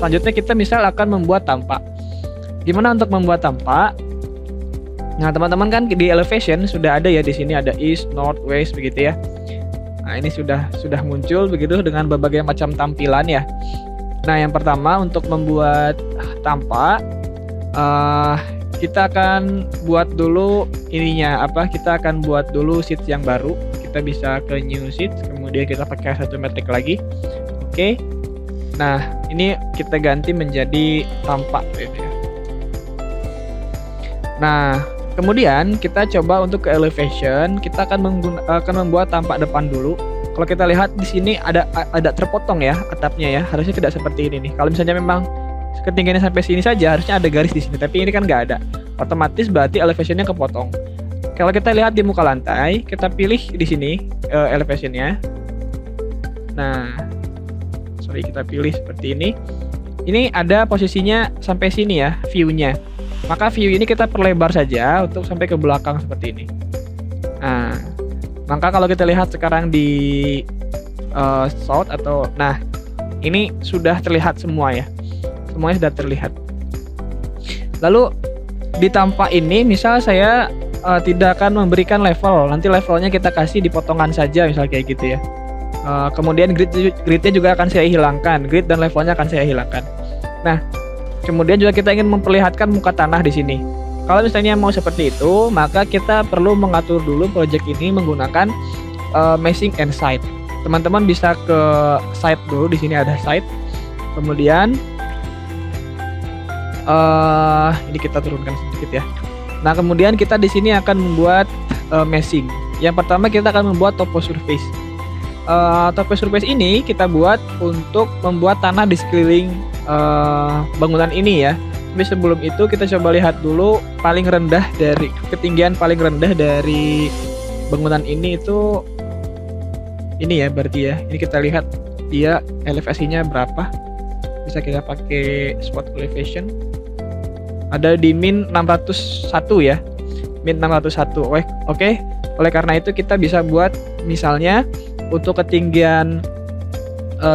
selanjutnya kita misal akan membuat tampak. Gimana untuk membuat tampak? Nah, teman-teman kan di elevation sudah ada ya, di sini ada east, north, west begitu ya. Nah, ini sudah muncul begitu dengan berbagai macam tampilan ya. Nah, yang pertama untuk membuat tampak, kita akan buat dulu ininya apa? Kita akan buat dulu sheet yang baru. Kita bisa ke new sheet, kemudian kita pakai satu metrik lagi. Oke. Nah, ini kita ganti menjadi tampak gitu ya. Nah, kemudian kita coba untuk ke elevation, kita akan membuat tampak depan dulu. Kalau kita lihat di sini ada terpotong ya atapnya ya, harusnya tidak seperti ini nih. Kalau misalnya memang ketinggiannya sampai sini saja, harusnya ada garis di sini, tapi ini kan nggak ada. Otomatis berarti elevationnya kepotong. Kalau kita lihat di muka lantai, kita pilih di sini elevationnya. Nah, kita pilih seperti ini. Ini ada posisinya sampai sini ya, view-nya. Maka view ini kita perlebar saja untuk sampai ke belakang seperti ini. Nah, maka kalau kita lihat sekarang di south atau, nah ini sudah terlihat semua ya. Semuanya sudah terlihat. Lalu di tampak ini, misal saya tidak akan memberikan level, nanti levelnya kita kasih di potongan saja, misal kayak gitu ya. Kemudian gridnya juga akan saya hilangkan, grid dan levelnya akan saya hilangkan. Nah, kemudian juga kita ingin memperlihatkan muka tanah di sini. Kalau misalnya mau seperti itu, maka kita perlu mengatur dulu project ini menggunakan meshing and site. Teman-teman bisa ke site dulu, di sini ada site. Kemudian ini kita turunkan sedikit ya. Nah, kemudian kita di sini akan membuat meshing. Yang pertama kita akan membuat topo surface. Topo surface ini kita buat untuk membuat tanah di sekeliling bangunan ini ya. Tapi sebelum itu kita coba lihat dulu paling rendah dari ketinggian paling rendah dari bangunan ini itu ini ya, berarti ya. Ini kita lihat dia elevasinya berapa. Bisa kita pakai spot elevation. Ada di min 601 ya. Min 601. Oke. Oleh karena itu kita bisa buat misalnya untuk ketinggian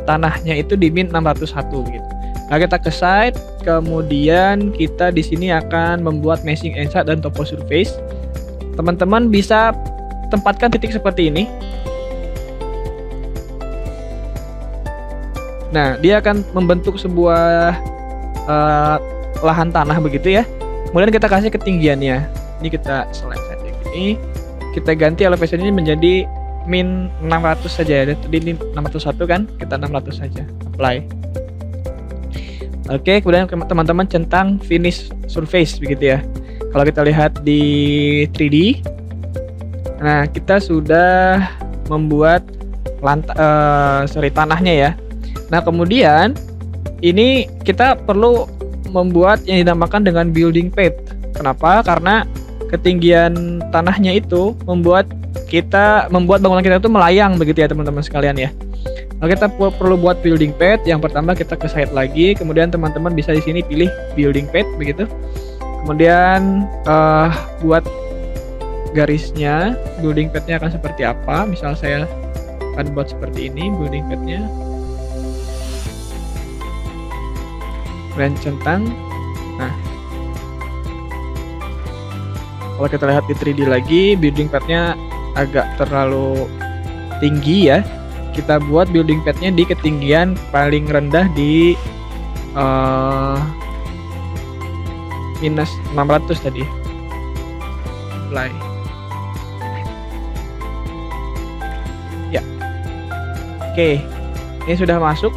tanahnya itu di min 601 gitu. Nah, kita ke site, kemudian kita di sini akan membuat meshing and site dan topo surface. Teman-teman bisa tempatkan titik seperti ini. Nah, dia akan membentuk sebuah lahan tanah begitu ya. Kemudian kita kasih ketinggiannya. Ini kita select saja gini. Kita ganti elevation ini menjadi min 600 saja ya. Tadi ini 601 kan, kita 600 saja. Apply. Oke, kemudian teman-teman centang finish surface begitu ya. Kalau kita lihat di 3D, nah kita sudah membuat tanahnya ya. Nah, kemudian ini kita perlu membuat yang dinamakan dengan building path. Kenapa? Karena ketinggian tanahnya itu membuat bangunan kita itu melayang begitu ya teman-teman sekalian ya. Nah, kita perlu buat building path. Yang pertama kita ke site lagi, kemudian teman-teman bisa di sini pilih building path begitu. Kemudian buat garisnya, building path-nya akan seperti apa? Misal saya akan buat seperti ini building path-nya. Kemudian centang. Nah, kalau kita lihat di 3D lagi, building path-nya agak terlalu tinggi ya. Kita buat building path-nya di ketinggian paling rendah di minus 600 tadi. Apply. Ya. Oke. Ini sudah masuk.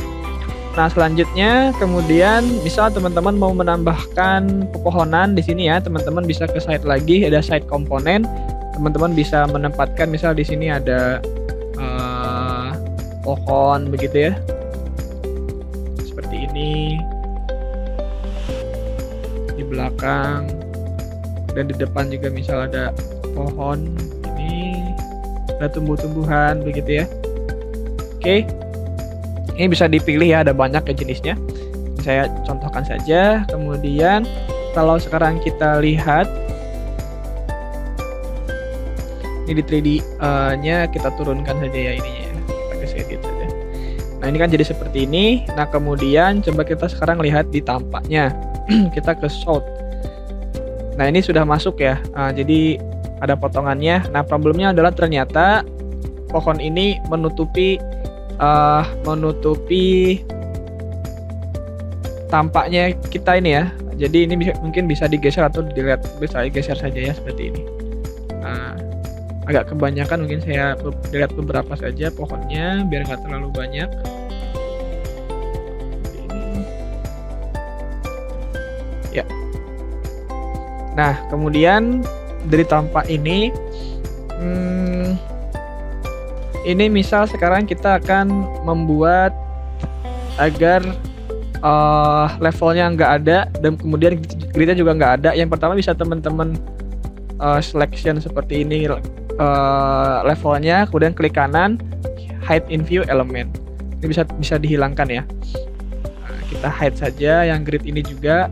Nah, selanjutnya kemudian misal teman-teman mau menambahkan pepohonan di sini ya, teman-teman bisa ke site lagi, ada site komponen. Teman-teman bisa menempatkan misal di sini ada pohon begitu ya, seperti ini di belakang, dan di depan juga misal ada pohon ini, ada tumbuh-tumbuhan begitu ya. Oke, ini bisa dipilih ya, ada banyak ya jenisnya. Saya contohkan saja. Kemudian kalau sekarang kita lihat ini di 3D nya kita turunkan saja ya ininya ya. Edit saja. Nah, ini kan jadi seperti ini. Nah, kemudian coba kita sekarang lihat di tampaknya. Kita ke sort. Nah, ini sudah masuk ya. Jadi ada potongannya. Nah, problemnya adalah ternyata pohon ini menutupi tampaknya kita ini ya. Jadi ini mungkin bisa digeser atau dilihat, bisa digeser saja ya seperti ini. Agak kebanyakan, mungkin saya lihat beberapa saja pohonnya biar nggak terlalu banyak. Ya. Nah, kemudian dari tampak ini misal sekarang kita akan membuat agar levelnya nggak ada dan kemudian gridnya juga nggak ada. Yang pertama bisa teman-teman selection seperti ini, levelnya, kemudian klik kanan hide in view element. Ini bisa dihilangkan ya. Kita hide saja yang grid ini juga,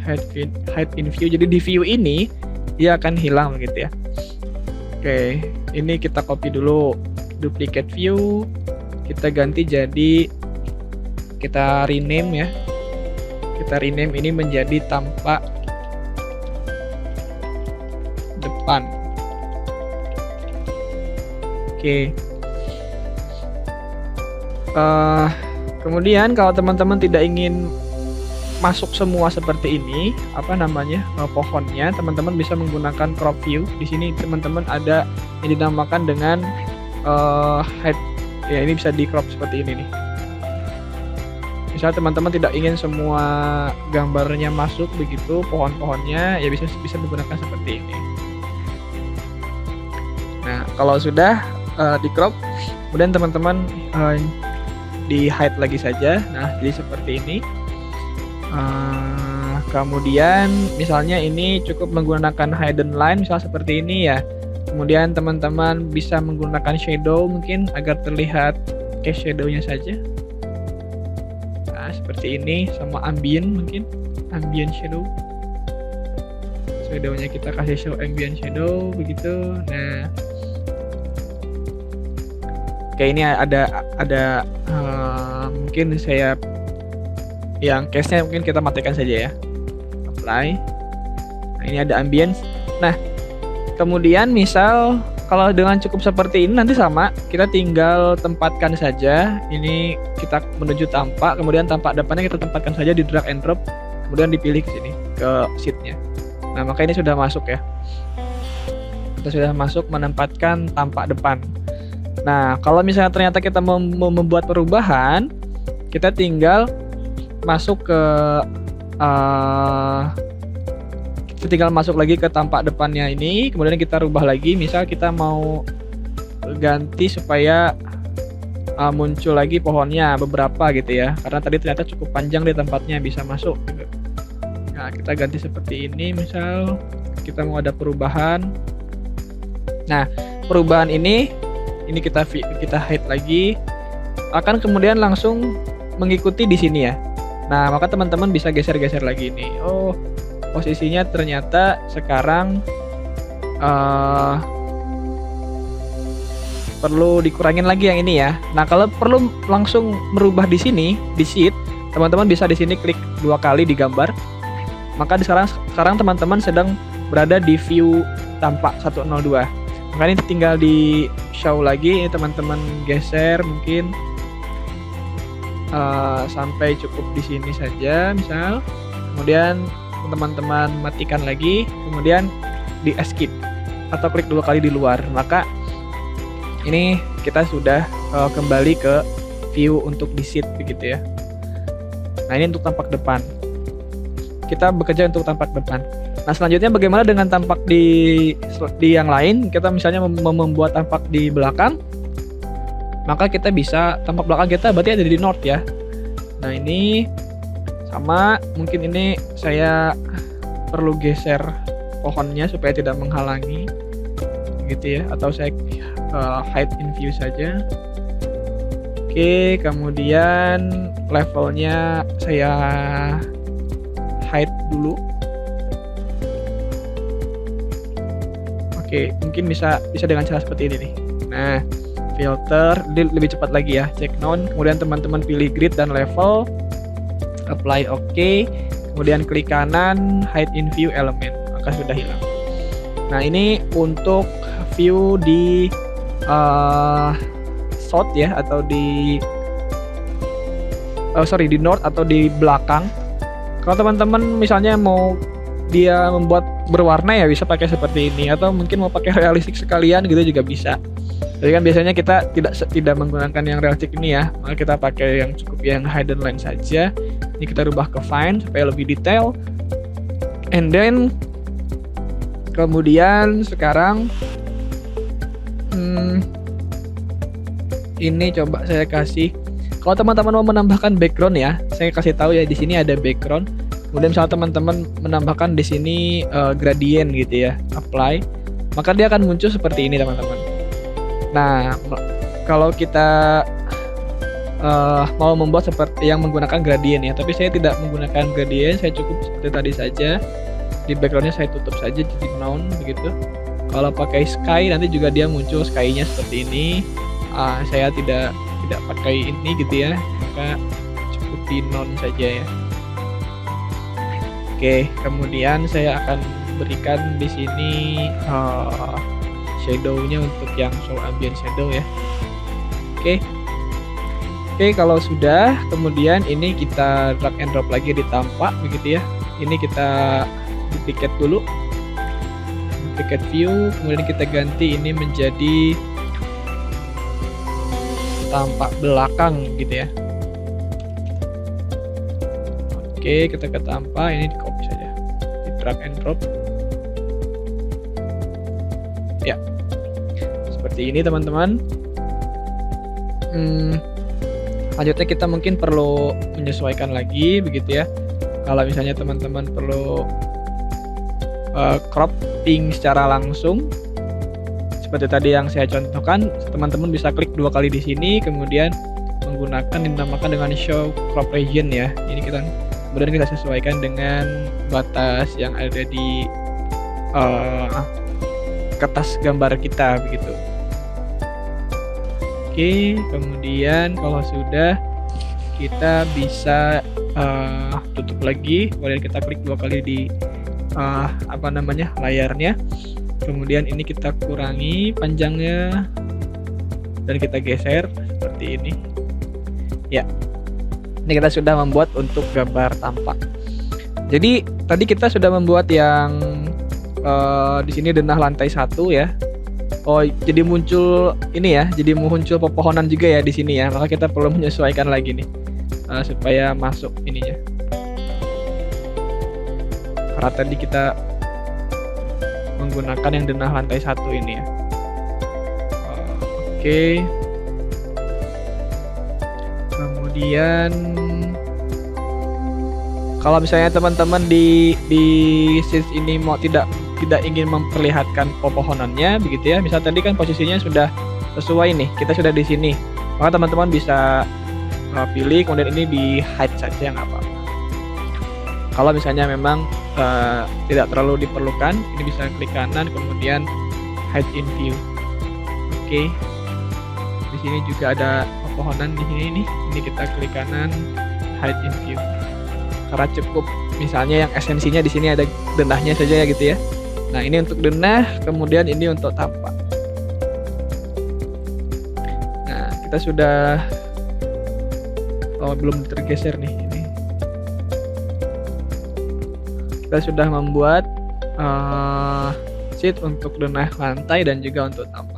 hide in view. Jadi di view ini dia akan hilang begitu ya. Oke, ini kita copy dulu, duplicate view, kita ganti jadi, kita rename ya. Kita rename ini menjadi tampak depan. Oke. Kemudian kalau teman-teman tidak ingin masuk semua seperti ini, pohonnya, teman-teman bisa menggunakan crop view. Di sini teman-teman ada yang dinamakan dengan hide. Ya, ini bisa di crop seperti ini nih. Misal teman-teman tidak ingin semua gambarnya masuk begitu, pohon-pohonnya, ya bisa menggunakan seperti ini. Nah, kalau sudah di crop, kemudian teman-teman di hide lagi saja. Nah, jadi seperti ini. Kemudian misalnya ini cukup menggunakan hidden line, misal seperti ini ya. Kemudian teman-teman bisa menggunakan shadow mungkin agar terlihat cast shadow-nya saja. Nah, seperti ini, sama ambient mungkin, ambient shadow. Shadow-nya kita kasih show ambient shadow begitu. Nah, oke, ini ada mungkin saya yang case-nya mungkin kita matikan saja ya. Apply. Nah, ini ada ambience. Nah, kemudian misal kalau dengan cukup seperti ini nanti sama, kita tinggal tempatkan saja. Ini kita menuju tampak, kemudian tampak depannya kita tempatkan saja di drag and drop, kemudian dipilih ke sini, ke sheet-nya. Nah, maka ini sudah masuk ya. Kita sudah masuk menempatkan tampak depan. Nah, kalau misalnya ternyata kita mau membuat perubahan, kita tinggal masuk ke kita tinggal masuk lagi ke tampak depannya ini, kemudian kita rubah lagi. Misal kita mau ganti supaya muncul lagi pohonnya beberapa gitu ya, karena tadi ternyata cukup panjang di tempatnya bisa masuk gitu. Nah, kita ganti seperti ini. Misal kita mau ada perubahan. Nah, perubahan ini kita hide lagi, akan kemudian langsung mengikuti di sini ya. Nah, maka teman-teman bisa geser-geser lagi nih. Oh, posisinya ternyata sekarang perlu dikurangin lagi yang ini ya. Nah, kalau perlu langsung merubah di sini, di sheet, teman-teman bisa di sini klik 2 kali di gambar. Maka sekarang teman-teman sedang berada di view tampak 102. Maka ini tinggal di show lagi, teman-teman geser mungkin sampai cukup di sini saja misal. Kemudian teman-teman matikan lagi, kemudian di escape atau klik 2 kali di luar. Maka ini kita sudah kembali ke view untuk di sheet begitu ya. Nah, ini untuk tampak depan. Kita bekerja untuk tampak depan. Nah, selanjutnya bagaimana dengan tampak di yang lain? Kita misalnya membuat tampak di belakang. Maka kita bisa, tampak belakang kita berarti ada di north ya. Nah, ini sama, mungkin ini saya perlu geser pohonnya supaya tidak menghalangi gitu ya, atau saya hide in view saja. Oke, kemudian levelnya saya hide dulu. Oke, mungkin bisa dengan cara seperti ini nih. Nah, filter, dia lebih cepat lagi ya, cek none, kemudian teman-teman pilih grid dan level, apply OK, kemudian klik kanan hide in view element, maka sudah hilang. Nah ini untuk view di south ya, atau di di north atau di belakang. Kalau teman-teman misalnya mau dia membuat berwarna ya bisa pakai seperti ini, atau mungkin mau pakai realistik sekalian gitu juga bisa. Jadi kan biasanya kita tidak menggunakan yang realistik ini ya, maka kita pakai yang cukup yang hidden line saja. Ini kita rubah ke fine supaya lebih detail. And then kemudian sekarang ini coba saya kasih. Kalau teman-teman mau menambahkan background ya, saya kasih tahu ya, di sini ada background. Kemudian misalnya teman-teman menambahkan di sini gradient gitu ya, apply, maka dia akan muncul seperti ini teman-teman. Nah, kalau kita mau membuat seperti yang menggunakan gradient ya, tapi saya tidak menggunakan gradient, saya cukup seperti tadi saja. Di backgroundnya saya tutup saja jadi none begitu. Kalau pakai sky nanti juga dia muncul sky-nya seperti ini. Saya tidak pakai ini gitu ya, maka cukup di none saja ya. Oke, kemudian saya akan berikan di sini shadow-nya untuk yang show ambient shadow ya. Oke, kalau sudah, kemudian ini kita drag and drop lagi di tampak begitu ya. Ini kita duplicate dulu, duplicate view, kemudian kita ganti ini menjadi tampak belakang gitu ya. Oke, kita ke tampak, ini di copy saja, di drag and drop ya, seperti ini teman-teman. Selanjutnya kita mungkin perlu menyesuaikan lagi begitu ya. Kalau misalnya teman-teman perlu cropping secara langsung seperti tadi yang saya contohkan, teman-teman bisa klik 2 kali di sini, kemudian menggunakan dinamakan dengan show crop region ya. Ini kemudian kita sesuaikan dengan batas yang ada di kertas gambar kita begitu. Oke, kemudian kalau sudah, kita bisa tutup lagi, kemudian kita klik 2 kali di layarnya. Kemudian ini kita kurangi panjangnya dan kita geser seperti ini. Ya. Ini kita sudah membuat untuk gambar tampak. Jadi tadi kita sudah membuat yang di sini denah lantai 1 ya. Oh, jadi muncul ini ya, jadi muncul pepohonan juga ya di sini ya. Maka kita perlu menyesuaikan lagi nih supaya masuk ininya. Karena tadi kita menggunakan yang denah lantai 1 ini ya. Oke. Kemudian kalau misalnya teman-teman di scenes ini mau tidak ingin memperlihatkan pepohonannya begitu ya. Misal tadi kan posisinya sudah sesuai nih, kita sudah di sini. Maka teman-teman bisa pilih, kemudian ini di hide saja nggak apa-apa. Kalau misalnya memang tidak terlalu diperlukan, ini bisa klik kanan kemudian hide in view. Oke. Di sini juga ada pepohonan di sini nih. Ini kita klik kanan hide in view. Karena cukup misalnya yang esensinya di sini ada denahnya saja ya gitu ya. Nah, ini untuk denah, kemudian ini untuk tampak. Nah, kita sudah belum tergeser nih ini. Kita sudah membuat sheet untuk denah lantai dan juga untuk tampak.